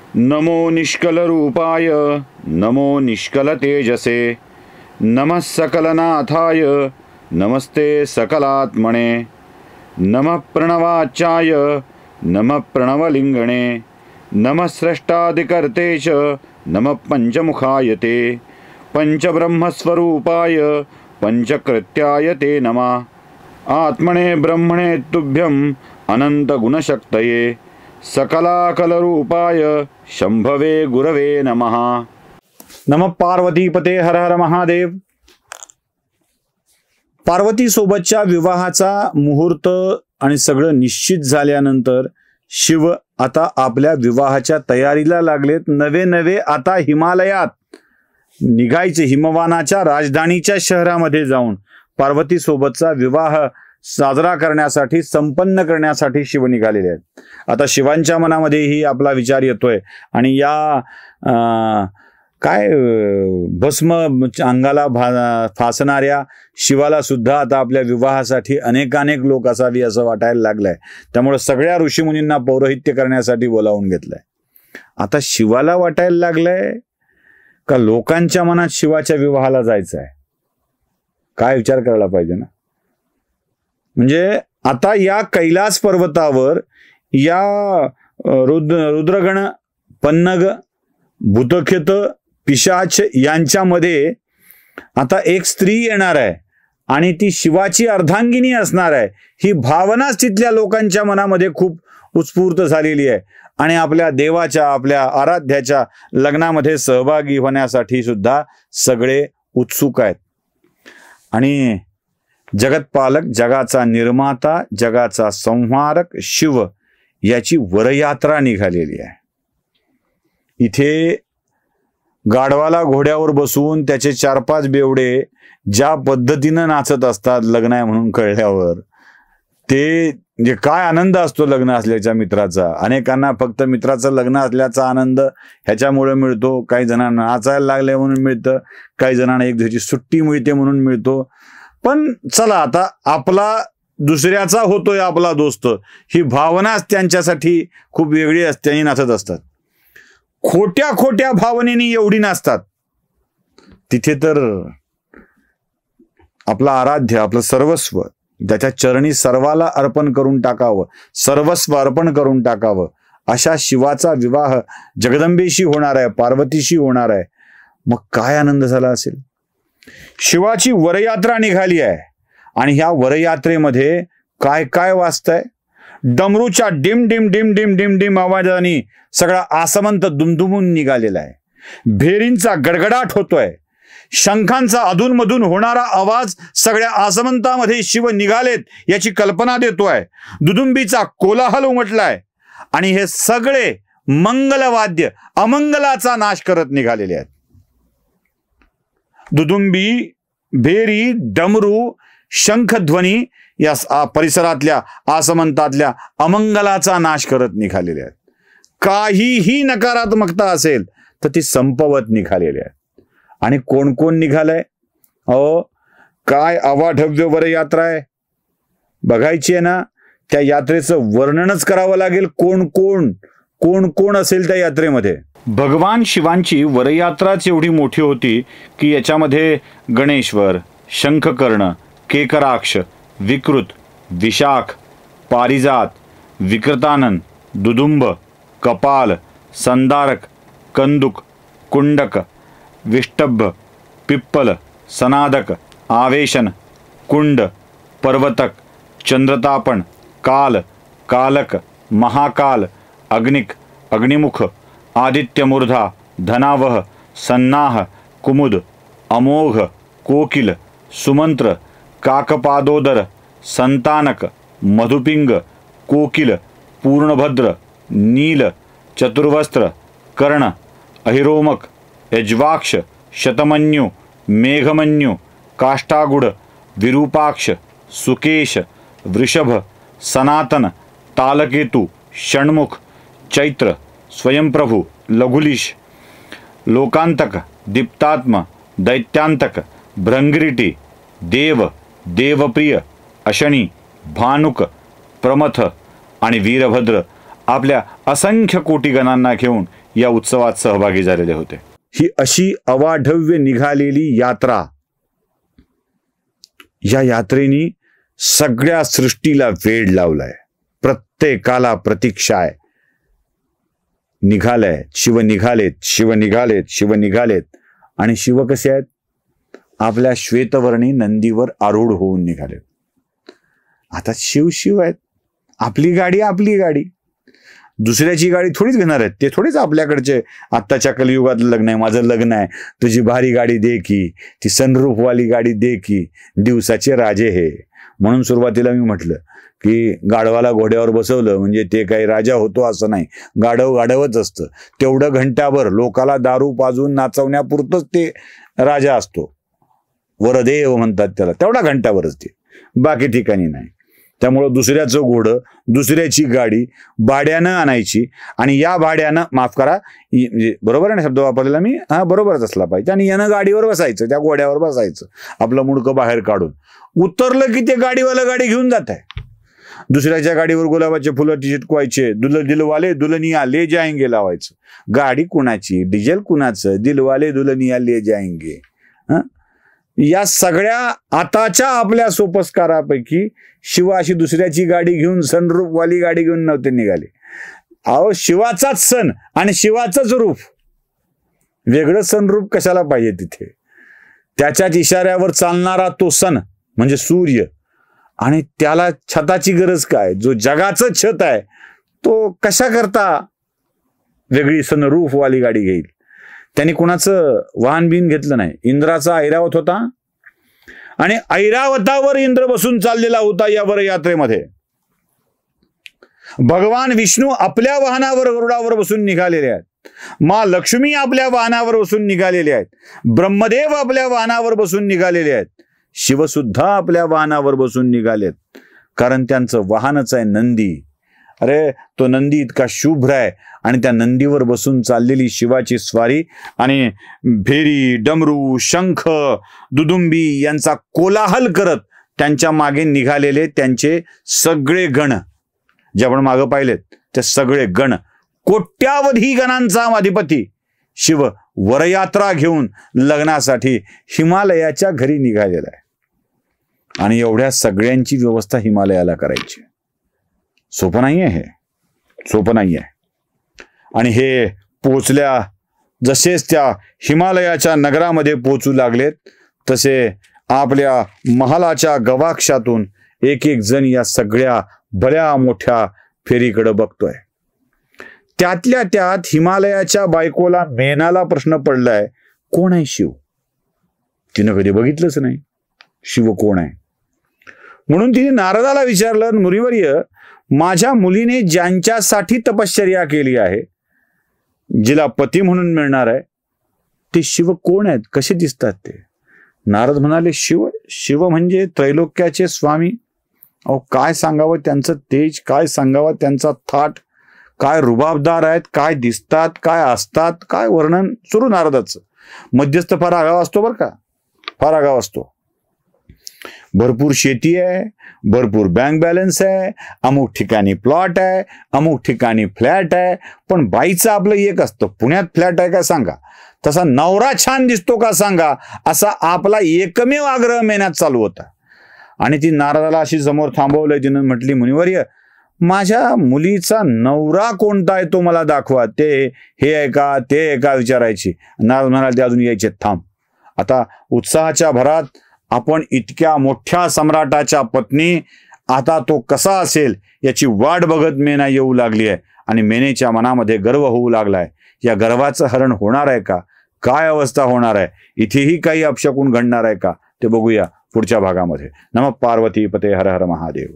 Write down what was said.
नमो निष्कलरूपाय नमो निष्कलतेजसे नमः सकलनाथाय नमस्ते सकलात्मने नमः प्रणवाचाय नमः प्रणवलिंगणे नमः स्रष्टादिकर्ते च नमः पंचमुखाय ते पंचब्रह्मस्वरूपाय पंचकृत्याय ते नमः आत्मने ब्रह्मणे तुभ्यं अनंतगुणशक्तये सकलाकलरूपाय शंभवे गुरवे नमः। नमः पार्वतीपते हर हर महादेव। पार्वती सोबतच्या विवाहाचा मुहूर्त आणि सगळं निश्चित झाल्यानंतर शिव आता आपल्या विवाहाच्या तयारीला लागलेत। नवे आता हिमालयात निघायचे, हिमवानाच्या राजधानीच्या शहरामध्ये जाऊन पार्वती सोबतचा विवाह साजरा करण्यासाठी, संपन्न करण्यासाठी शिव निघालेले आहेत। आता शिवांच्या मनामध्येही आपला विचार येतोय आणि या काय भस्म अंगाला फासणाऱ्या शिवाला सुद्धा आता आपल्या विवाहासाठी अनेकानेक लोक असावी असं वाटायला लागलंय। त्यामुळे सगळ्या ऋषीमुनींना पौरोहित्य करण्यासाठी बोलावून घेतलंय। आता शिवाला वाटायला लागलंय का लोकांच्या मनात शिवाच्या विवाहाला जायचं आहे? काय विचार करायला पाहिजे ना। म्हणजे आता या कैलास पर्वतावर या रुद्रगण, पन्नग, भूतखेत, पिशाच यांच्यामध्ये आता एक स्त्री येणार आहे आणि ती शिवाची अर्धांगिनी असणार आहे। ही भावनाच तिथल्या लोकांच्या मनामध्ये खूप उत्स्फूर्त झालेली आहे आणि आपल्या देवाच्या, आपल्या आराध्याच्या लग्नामध्ये सहभागी होण्यासाठी सुद्धा सगळे उत्सुक आहेत। आणि जगतपालक, जगाचा निर्माता, जगाचा संहारक शिव याची वरयात्रा निघालेली आहे। इथे गाढवाला घोड्यावर बसवून त्याचे 4-5 बेवडे ज्या पद्धतीनं नाचत असतात लग्न आहे म्हणून कळल्यावर, ते म्हणजे काय आनंद असतो लग्न असल्याच्या मित्राचा। अनेकांना फक्त मित्राचं लग्न असल्याचा आनंद ह्याच्यामुळे मिळतो, काही जणांना नाचायला लागले म्हणून मिळतं, काही जणांना एक दिवशी सुट्टी मिळते म्हणून मिळतो। पण चला, आता आपला दुसऱ्याचा होतोय आपला दोस्त, ही भावनाच त्यांच्यासाठी खूप वेगळी असते आणि नाचत असतात। खोट्या भावनेने एवढी नाचतात। तिथे तर आपला आराध्य, आपलं सर्वस्व त्याच्या चरणी सर्वाला अर्पण करून टाकावं, सर्वस्व अर्पण करून टाकावं। अशा शिवाचा विवाह जगदंबेशी होणार आहे, पार्वतीशी होणार आहे। मग काय आनंद झाला असेल। शिवाची वरयात्रा निघाली आहे आणि ह्या वरयात्रेमध्ये काय काय वाजतंय? डमरूच्या डिम डिम डिम डिम डिम डिम आवाजाने सगळा आसमंत दुमदुमून निघालेला आहे। भेरींचा गडगडाट होतोय, शंखांचा अधूनमधून होणारा आवाज सगळ्या आसमंतामध्ये शिव निघालेत याची कल्पना देतोय। दुदुंबीचा कोलाहल उमटलाय आणि हे सगळे मंगलवाद्य अमंगलाचा नाश करत निघालेले आहेत। दुदुंबी, भेरी, डमरू, शंखध्वनी या परिसरातल्या आसमंतातल्या अमंगलाचा नाश करत निघालेले आहेत। काहीही नकारात्मकता असेल तर ती संपवत निघालेली आहे। आणि कोण कोण निघालंय? अहो, काय अवाढव्य वरयात्रा आहे, बघायची आहे ना। त्या यात्रेचं वर्णनच करावं लागेल, कोण कोण असेल त्या यात्रेमध्ये। भगवान शिवांची वरयात्राच एवढी मोठी होती की याच्यामध्ये गणेश्वर, शंखकर्ण, केकराक्ष, विकृत, विशाख, पारिजात, विकृतानन, दुदुंब, कपाल, संदारक, कंदुक, कुंडक, विष्टभ, पिप्पल, सनादक, आवेशन, कुंड, पर्वतक, चंद्रतापण, काल, कालक, महाकाल, अग्निक, अग्निमुख, आदित्यमूर्धा, धनावह, सन्नाह, कुमुद, अमोघ, कोकिल, सुमंत्र, काकपादोदर, संतानक, मधुपिंग, कोकिल, पूर्णभद्र, नील, चतुर्वस्त्र, कर्ण, अहिरोमक, यज्वाक्ष, शतमन्यु, मेघमन्यु, काष्ठागुढ, विरूपाक्ष, सुकेश, वृषभ, सनातन, तालकेतु, षण्मुख, चैत्र, स्वयंप्रभु, लघुलीश, लोकांतक, दीप्तात्म, दैत्यांतक, भृंगरिटी, देव, देवप्रिय, अशनी, भानुक, प्रमथ आणि वीरभद्र आपल्या असंख्य कोटी गणांना घेऊन या उत्सवात सहभागी झालेले होते. ही अशी अवाढव्य निघालेली यात्रा, या यात्रेनी सगळ्या सृष्टीला वेड लावलाय. प्रत्येकाला प्रतीक्षा आहे. निघालय, शिव निघालेत, शिव निघालेत, शिव निघालेत. आणि शिव कसे आहेत? आपल्या श्वेतवर्णी नंदीवर आरूढ होऊन निघालेत. आता शिव शिव आहेत. आपली गाडी आपली गाडी, दुसऱ्याची गाडी थोडीच घेणार आहेत. ते थोडीच आपल्याकडचे आत्ताच्या कलियुगात लग्न आहे, माझं लग्न आहे, तुझी भारी गाडी दे की, ती सनरूफवाली गाडी दे की, दिवसाचे राजे हे. म्हणून सुरुवातीला मी म्हटलं की गाढवाला घोड्यावर बसवलं म्हणजे ते काही राजा होतो असं नाही. गाढव गाढवच असतं. तेवढं घंटाभर लोकाला दारू पाजून नाचवण्यापुरतंच ते राजा असतो. वरदेव म्हणतात त्याला. तेवढा घंटाभरच ते, बाकी ठिकाणी नाही. त्यामुळं दुसऱ्याचं घोडं, दुसऱ्याची गाडी भाड्यानं आणायची आणि या भाड्यानं, माफ करा म्हणजे बरोबर आहे ना शब्द वापरलेला मी, हा बरोबरच असला पाहिजे. आणि यानं गाडीवर बसायचं, त्या घोड्यावर बसायचं, आपलं मुडकं बाहेर काढून. उतरलं की ते गाडीवाला गाडी घेऊन जात आहे. दुसऱ्याच्या गाडीवर गुलाबाचे फुलं चिटकवायचे, दिलवाले दुल्हनिया ले जाएंगे लावायचं. गाडी कुणाची, डिझेल कुणाचं, दिलवाले दुल्हनिया ले जाएंगे. या सगळ्या आताच्या आपल्या सोपस्कारापैकी शिव अशी दुसऱ्याची गाडी घेऊन, सनरूफवाली गाडी घेऊन नव्हते निघाले. अहो, शिवाचाच सण आणि शिवाचंच रूप. वेगळं सनरूप कशाला पाहिजे तिथे? त्याच्याच इशाऱ्यावर चालणारा तो सण म्हणजे सूर्य, आणि त्याला छताची गरज काय? जो जगाचं छत आहे तो कशा करता वेगळी सनरूफवाली गाडी घेईल? त्यांनी कुणाचं वाहन बिन घेतलं नाही. इंद्राचा ऐरावत होता आणि ऐरावतावर इंद्र बसून चाललेला होता या वर यात्रेमध्ये. भगवान विष्णू आपल्या वाहनावर गरुडावर बसून निघालेले आहेत. मा लक्ष्मी आपल्या वाहनावर बसून निघालेले आहेत. ब्रह्मदेव आपल्या वाहनावर बसून निघालेले आहेत. शिव सुद्धा आपल्या वाहनावर बसून निघालेत, कारण त्यांचं वाहनच आहे नंदी. अरे, तो नंदी इतका शुभ्र आहे आणि त्या नंदीवर बसून चाललेली शिवाची स्वारी आणि भेरी, डमरू, शंख, दुदुंबी यांचा कोलाहल करत त्यांच्या मागे निघालेले त्यांचे सगळे गण, जे आपण मागं पाहिलेत ते सगळे गण, कोट्यावधी गणांचा अधिपती शिव वरयात्रा घेऊन लग्नासाठी हिमालयाच्या घरी निघालेला आहे. आणि एवढ्या सगळ्यांची व्यवस्था हिमालयाला करायची सोपं नाही आहे, हे सोपं नाही आहे. आणि हे पोचल्या, जसेच त्या हिमालयाच्या नगरामध्ये पोचू लागलेत तसे आपल्या महालाच्या गवाक्षातून एक एक जण या सगळ्या भल्या मोठ्या फेरीकडे बघतोय. त्यातल्या त्यात हिमालयाच्या बायकोला मेनाला प्रश्न पडलाय, कोण आहे शिव? तिनं कधी बघितलंच नाही शिव कोण आहे. म्हणून तिने नारदाला विचारलं, मुनिवर्य, माझ्या मुलीने ज्यांच्यासाठी तपश्चर्या केली आहे, जिला पती म्हणून मिळणार आहे, ते शिव कोण आहेत, कसे दिसतात ते? नारद म्हणाले, शिव शिव म्हणजे त्रैलोक्याचे स्वामी. अहो, काय सांगावं त्यांचं तेज, काय सांगावं त्यांचा थाट, काय रुबाबदार आहेत, काय दिसतात, काय असतात, काय वर्णन सुरू नारदाचं. मध्यस्थ फार आगाव असतो बरं का, फार आगाव असतो. भरपूर शेती आहे, भरपूर बँक बॅलन्स आहे, अमुक ठिकाणी प्लॉट आहे, अमुक ठिकाणी फ्लॅट आहे, पण बाईचं आपलं एक असतं, पुण्यात फ्लॅट आहे का सांगा, तसा नवरा छान दिसतो का सांगा, असा आपला एकमेव आग्रह मेन्यात चालू होता. आणि ती नारदाला अशी समोर थांबवलं, तिनं म्हटली, मुनिवर्य, माझ्या मुलीचा नवरा कोणता आहे तो मला दाखवा, ते हे आहे का ते आहे का विचारायची. नारद म्हणाले, ते अजून यायचे, थांब. आता उत्साहाच्या भरात आपण इतक्या मोठ्या सम्राटाच्या पत्नी, आता तो कसा असेल याची वाट बघत मेना येऊ लागली आहे आणि मेनेच्या मनामध्ये गर्व होऊ लागलाय. या गर्वाचं हरण होणार आहे का? काय अवस्था होणार आहे? इथेही काही अपशकुन घडणार आहे का? ते बघूया पुढच्या भागामध्ये. नमः पार्वती पते हर हर महादेव.